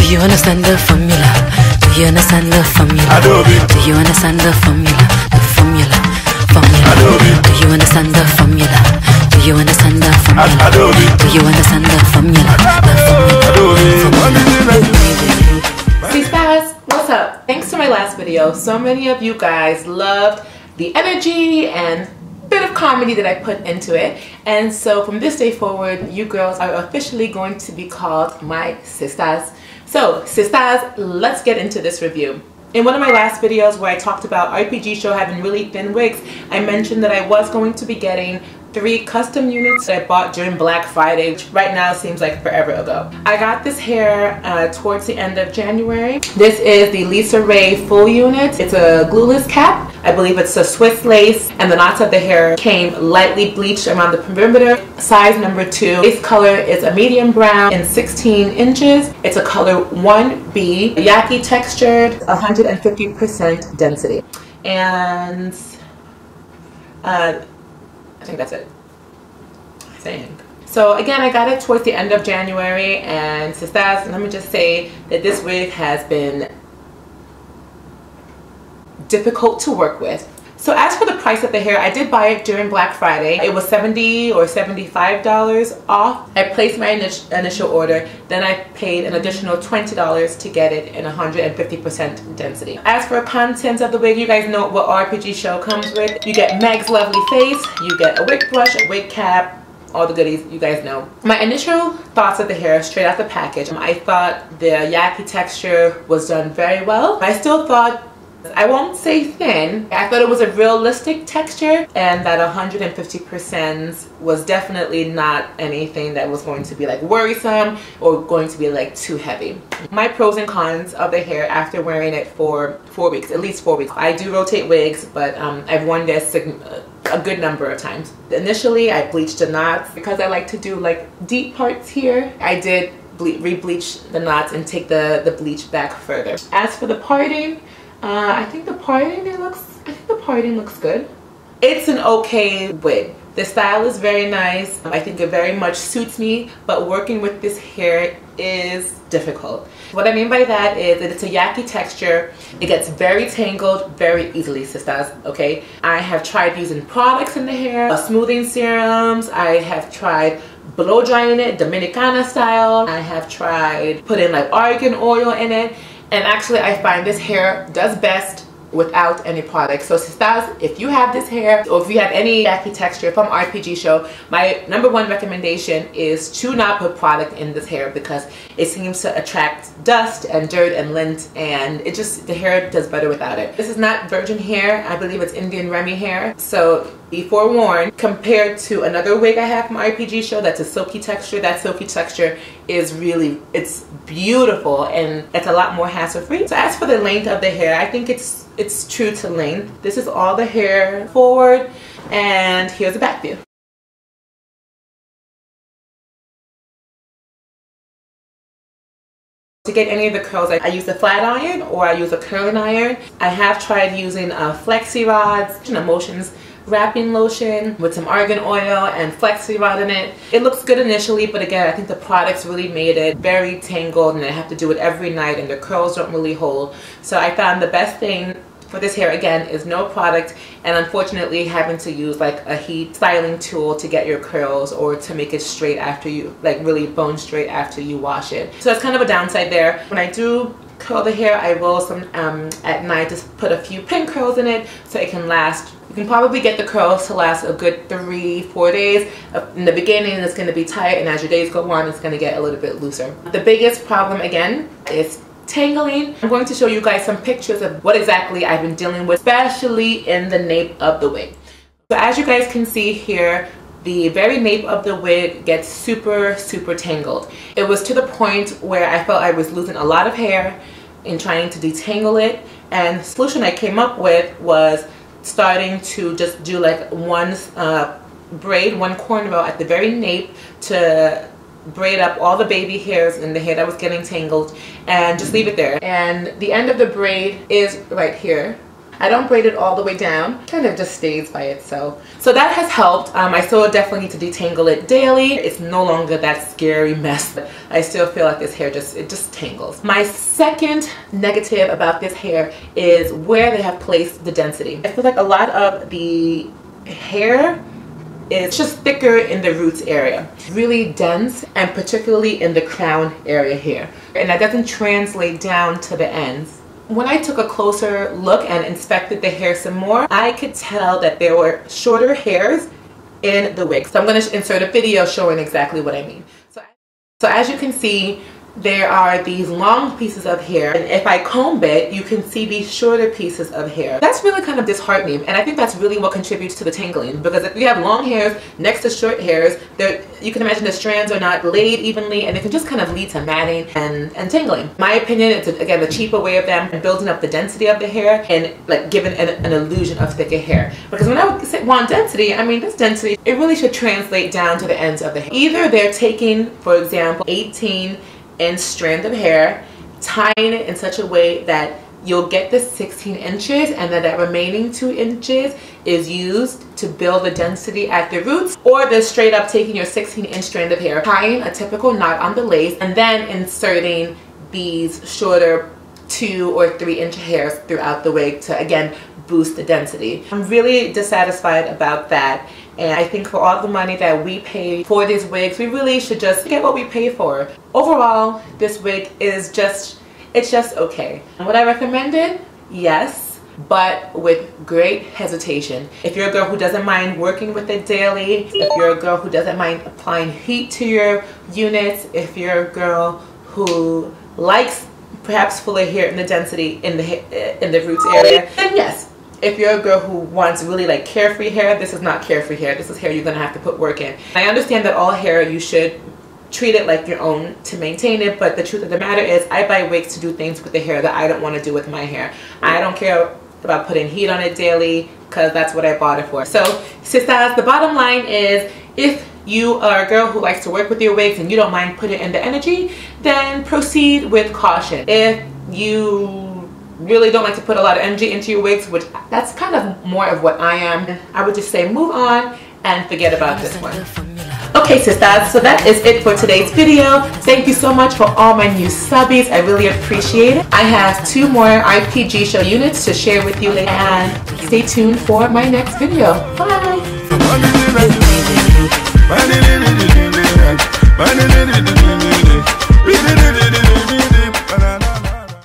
you understand the formula? Do you understand the formula? Do you understand the formula? The formula, formula. Do you understand the formula? Do you understand the formula? Do you understand the formula? The formula, formula. Sistas, what's up? Thanks to my last video, so many of you guys loved the energy and bit of comedy that I put into it, and so from this day forward you girls are officially going to be called my sistas. So sistas, let's get into this review. In one of my last videos where I talked about RPG Show having really thin wigs, I mentioned that I was going to be getting 3 custom units that I bought during Black Friday, which right now seems like forever ago. I got this hair towards the end of January. This is the Lisa Raye full unit. It's a glueless cap. I believe it's a Swiss lace, and the knots of the hair came lightly bleached around the perimeter. Size number 2. Base color is a medium brown in 16 inches. It's a color 1B. Yaki textured, 150% density. And I think that's it. I think. So again, I got it towards the end of January, and sistas, let me just say that this wig has been difficult to work with. So as for the price of the hair, I did buy it during Black Friday. It was $70 or $75 off. I placed my initial order, then I paid an additional $20 to get it in 150% density. As for contents of the wig, you guys know what RPG Show comes with. You get Meg's lovely face, you get a wig brush, a wig cap, all the goodies, you guys know. My initial thoughts of the hair straight out the package, I thought the Yaki texture was done very well. I still thought, I won't say thin, I thought it was a realistic texture, and that 150% was definitely not anything that was going to be like worrisome or going to be like too heavy. My pros and cons of the hair after wearing it for 4 weeks, at least 4 weeks. I do rotate wigs, but I've worn this a good number of times. Initially, I bleached the knots because I like to do like deep parts here. I did re-bleach the knots and take the bleach back further. As for the parting, I think the parting looks good. It's an okay wig. The style is very nice. I think it very much suits me, but working with this hair is difficult. What I mean by that is that it's a Yaki texture. It gets very tangled very easily, sisters, okay? I have tried using products in the hair, smoothing serums. I have tried blow drying it, Dominicana style. I have tried putting like argan oil in it. And actually, I find this hair does best without any product. So sisters, if you have this hair, or if you have any Yaki texture from RPG Show, my #1 recommendation is to not put product in this hair, because it seems to attract dust and dirt and lint, and it just, the hair does better without it. This is not virgin hair. I believe it's Indian Remy hair. So be forewarned, compared to another wig I have from RPG Show that's a silky texture, that silky texture is really, it's beautiful, and it's a lot more hassle-free. So as for the length of the hair, I think it's true to length. This is all the hair forward, and here's the back view. To get any of the curls, I use a flat iron or I use a curling iron. I have tried using flexi rods, Emotions wrapping lotion with some argan oil and flexi rod in it. It looks good initially, but again, I think the products really made it very tangled, and I have to do it every night, and the curls don't really hold. So I found the best thing for this hair, again, is no product, and unfortunately having to use like a heat styling tool to get your curls or to make it straight after you, like really bone straight after you wash it. So that's kind of a downside there. When I do curl the hair, I will at night just put a few pin curls in it so it can last. You can probably get the curls to last a good 3-4 days. In the beginning, it's going to be tight, and as your days go on, it's going to get a little bit looser. The biggest problem, again, is tangling. I'm going to show you guys some pictures of what exactly I've been dealing with, especially in the nape of the wig. So as you guys can see here, the very nape of the wig gets super tangled. It was to the point where I felt I was losing a lot of hair in trying to detangle it, and the solution I came up with was starting to just do like one braid, one cornrow at the very nape to braid up all the baby hairs in the hair that was getting tangled, and just leave it there. And the end of the braid is right here. I don't braid it all the way down. It kind of just stays by itself. So that has helped. I still definitely need to detangle it daily. It's no longer that scary mess, but I still feel like this hair just tangles. My second negative about this hair is where they have placed the density. I feel like a lot of the hair is just thicker in the roots area, really dense, and particularly in the crown area here. And that doesn't translate down to the ends. When I took a closer look and inspected the hair some more, I could tell that there were shorter hairs in the wig. So I'm going to insert a video showing exactly what I mean. So as you can see, there are these long pieces of hair, and if I comb it, you can see these shorter pieces of hair. That's really kind of disheartening, and I think that's really what contributes to the tangling, because if you have long hairs next to short hairs, you can imagine the strands are not laid evenly, and it can just kind of lead to matting and tangling. My opinion, it's again the cheaper way of them building up the density of the hair and like giving an illusion of thicker hair. Because when I want density, I mean this density, it really should translate down to the ends of the hair. Either they're taking, for example, 18-inch strand of hair, tying it in such a way that you'll get the 16 inches and then that remaining 2 inches is used to build the density at the roots, or they're straight up taking your 16-inch strand of hair, tying a typical knot on the lace, and then inserting these shorter 2 or 3 inch hairs throughout the wig to again boost the density. I'm really dissatisfied about that. And I think for all the money that we pay for these wigs, we really should just get what we pay for. Overall, this wig is it's just okay. Would I recommend it? Yes, but with great hesitation. If you're a girl who doesn't mind working with it daily, if you're a girl who doesn't mind applying heat to your units, if you're a girl who likes perhaps fuller hair in the density in the roots area, then yes. If you're a girl who wants really like carefree hair, this is not carefree hair. This is hair you're gonna have to put work in. I understand that all hair, you should treat it like your own to maintain it, but the truth of the matter is I buy wigs to do things with the hair that I don't want to do with my hair. I don't care about putting heat on it daily because that's what I bought it for. So sistas, the bottom line is, if you are a girl who likes to work with your wigs and you don't mind putting in the energy, then proceed with caution. If you really don't like to put a lot of energy into your wigs, which that's kind of more of what I am, I would just say move on and forget about this one. Okay sistas, so that is it for today's video. Thank you so much for all my new subbies. I really appreciate it. I have 2 more IPG show units to share with you later, and stay tuned for my next video. Bye!